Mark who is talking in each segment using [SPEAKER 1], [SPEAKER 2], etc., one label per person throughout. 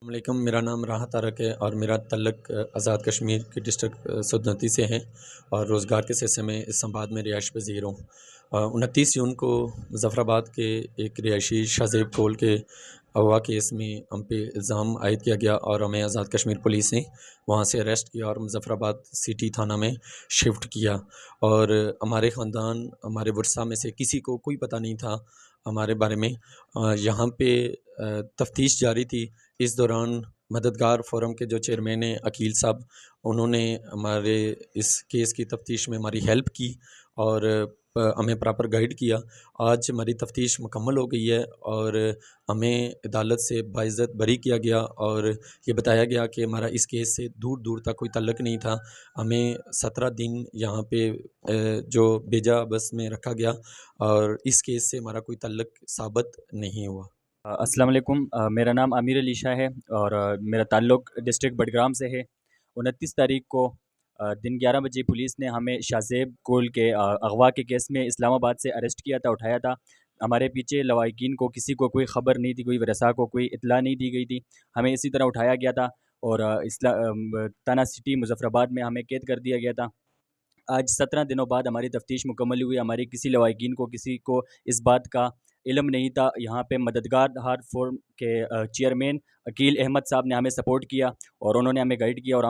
[SPEAKER 1] السلام علیکم، میرا نام راحت طارق ہے اور میرا تعلق آزاد کشمیر کے ڈسٹرکٹ سدنتی سے ہے اور روزگار کے سلسلے میں اسلام آباد میں رہائش پذیر ہوں۔ 29 جون کو مظفر آباد کے ایک رہائشی شاہ زیب کول کے اغوا کیس میں ہم پہ الزام عائد کیا گیا اور ہمیں آزاد کشمیر پولیس نے وہاں سے اریسٹ کیا اور مظفر آباد سٹی تھانہ میں شفٹ کیا، اور ہمارے خاندان، ہمارے ورثہ میں سے کسی کو کوئی پتہ نہیں تھا ہمارے بارے میں۔ یہاں پہ تفتیش جاری تھی، اس دوران مددگار فورم کے جو چیئرمین ہیں عقیل صاحب، انہوں نے ہمارے اس کیس کی تفتیش میں ہماری ہیلپ کی اور ہمیں پراپر گائیڈ کیا۔ آج ہماری تفتیش مکمل ہو گئی ہے اور ہمیں عدالت سے باعزت بری کیا گیا اور یہ بتایا گیا کہ ہمارا اس کیس سے دور دور تک کوئی تعلق نہیں تھا۔ ہمیں 17 دن یہاں پہ جو بیجا بس میں رکھا گیا اور اس کیس سے ہمارا کوئی تعلق ثابت نہیں ہوا۔
[SPEAKER 2] السلام علیکم، میرا نام امیر علی شاہ ہے اور میرا تعلق ڈسٹرکٹ بڈگرام سے ہے۔ 29 تاریخ کو دن 11 بجے پولیس نے ہمیں شاہ زیب کول کے اغوا کے کیس میں اسلام آباد سے اریسٹ کیا تھا، اٹھایا تھا۔ ہمارے پیچھے لواحقین کو کسی کو کوئی خبر نہیں تھی، کوئی ورثاء کو کوئی اطلاع نہیں دی گئی تھی، ہمیں اسی طرح اٹھایا گیا تھا اور تھانہ سٹی مظفر آباد میں ہمیں قید کر دیا گیا تھا۔ آج 17 دنوں بعد ہماری تفتیش مکمل ہوئی۔ ہماری کسی لواحقین کو کسی کو اس بات کا علم نہیں تھا۔ یہاں پہ مددگار ہار فورم کے چیئرمین عقیل احمد صاحب نے ہمیں سپورٹ کیا اور انہوں نے ہمیں گائیڈ کیا اور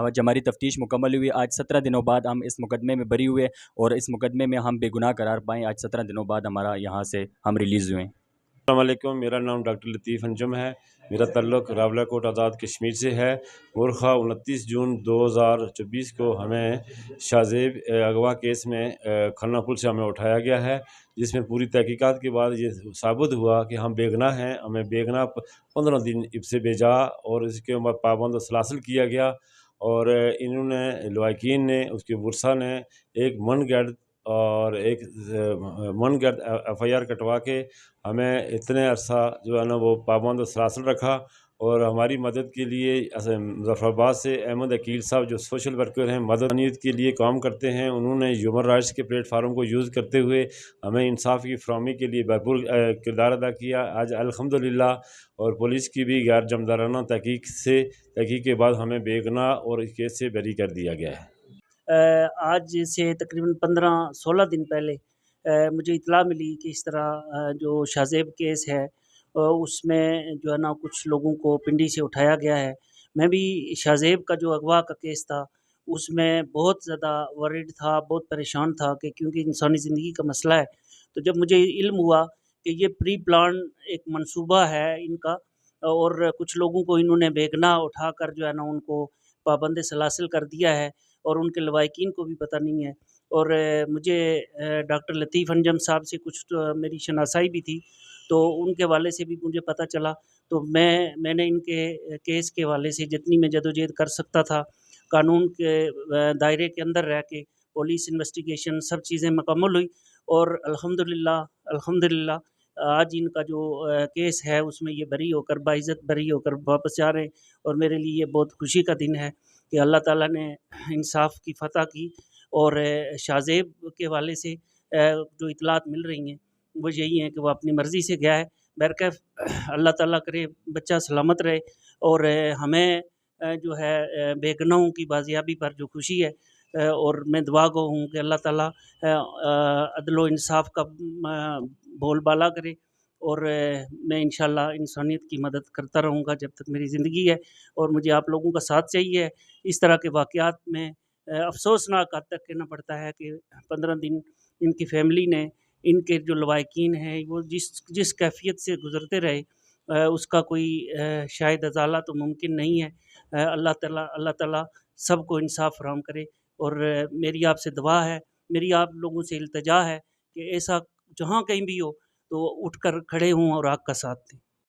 [SPEAKER 2] آج ہماری تفتیش مکمل ہوئی۔ آج 17 دنوں بعد ہم اس مقدمے میں بری ہوئے اور اس مقدمے میں ہم بے گناہ قرار پائیں۔ آج 17 دنوں بعد ہمارا یہاں سے ہم ریلیز ہوئے ہیں۔
[SPEAKER 3] السلام علیکم، میرا نام ڈاکٹر لطیف انجم ہے۔ میرا تعلق راولہ کوٹ آزاد کشمیر سے ہے۔ ورخہ 29 جون 2024 کو ہمیں شاہ زیب اغوا کیس میں کھلنا پل سے ہمیں اٹھایا گیا ہے، جس میں پوری تحقیقات کے بعد یہ ثابت ہوا کہ ہم بے گناہ ہیں۔ ہمیں بے گناہ 15 دن ابس بجا اور اس کے بعد پابند سلاسل کیا گیا اور انہوں نے لواحقین نے، اس کے ورثاء نے ایک من گھڑت ایف آئی آر کٹوا کے ہمیں اتنے عرصہ جو ہے نا وہ پابند و سلاسل رکھا، اور ہماری مدد کے لیے مظفر آباد سے احمد عقیل صاحب جو سوشل ورکر ہیں، مدنیت کے لیے کام کرتے ہیں، انہوں نے ہیومن رائٹس کے پلیٹ فارم کو یوز کرتے ہوئے ہمیں انصاف کی فراہمی کے لیے بھرپور کردار ادا کیا۔ آج الحمدللہ اور پولیس کی بھی غیر جانبدارانہ تحقیق کے بعد ہمیں بے گناہ اور اس کیس سے بری کر دیا گیا ہے۔
[SPEAKER 4] آج سے تقریباً 15-16 دن پہلے مجھے اطلاع ملی کہ اس طرح جو شاہ زیب کیس ہے اس میں جو ہے نا کچھ لوگوں کو پنڈی سے اٹھایا گیا ہے۔ میں بھی شاہ زیب کا جو اغوا کا کیس تھا اس میں بہت زیادہ ورڈ تھا، بہت پریشان تھا کہ کیونکہ انسانی زندگی کا مسئلہ ہے۔ تو جب مجھے علم ہوا کہ یہ پری پلان ایک منصوبہ ہے ان کا اور کچھ لوگوں کو انہوں نے بے گناہ اٹھا کر جو ہے نا ان کو پابند سلاسل کر دیا ہے اور ان کے لواحقین کو بھی پتہ نہیں ہے، اور مجھے ڈاکٹر لطیف انجم صاحب سے کچھ میری شناسائی بھی تھی، تو ان کے حوالے سے بھی مجھے پتہ چلا۔ تو میں نے ان کے کیس کے حوالے سے جتنی میں جدوجہد کر سکتا تھا، قانون کے دائرے کے اندر رہ کے پولیس انویسٹیگیشن سب چیزیں مکمل ہوئی اور الحمدللہ آج ان کا جو کیس ہے اس میں یہ بری ہو کر باعزت بری ہو کر واپس جا رہے ہیں، اور میرے لیے یہ بہت خوشی کا دن ہے کہ اللہ تعالیٰ نے انصاف کی فتح کی۔ اور شاہ زیب کے حوالے سے جو اطلاعات مل رہی ہیں وہ یہی ہیں کہ وہ اپنی مرضی سے گیا ہے۔ بہرکیف اللہ تعالیٰ کرے بچہ سلامت رہے، اور ہمیں جو ہے بے گناہوں کی بازیابی پر جو خوشی ہے، اور میں دعا گو ہوں کہ اللہ تعالیٰ عدل و انصاف کا بول بالا کرے، اور میں انشاءاللہ انسانیت کی مدد کرتا رہوں گا جب تک میری زندگی ہے، اور مجھے آپ لوگوں کا ساتھ چاہیے۔ اس طرح کے واقعات میں افسوسناک حد تک کہنا پڑتا ہے کہ 15 دن ان کی فیملی نے، ان کے جو لواحقین ہیں وہ جس کیفیت سے گزرتے رہے اس کا کوئی شاید ازالہ تو ممکن نہیں ہے۔ اللہ تعالیٰ سب کو انصاف فراہم کرے، اور میری آپ سے دعا ہے، میری آپ لوگوں سے التجا ہے کہ ایسا جہاں کہیں بھی ہو تو اٹھ کر کھڑے ہوں اور حق کا ساتھ دیں۔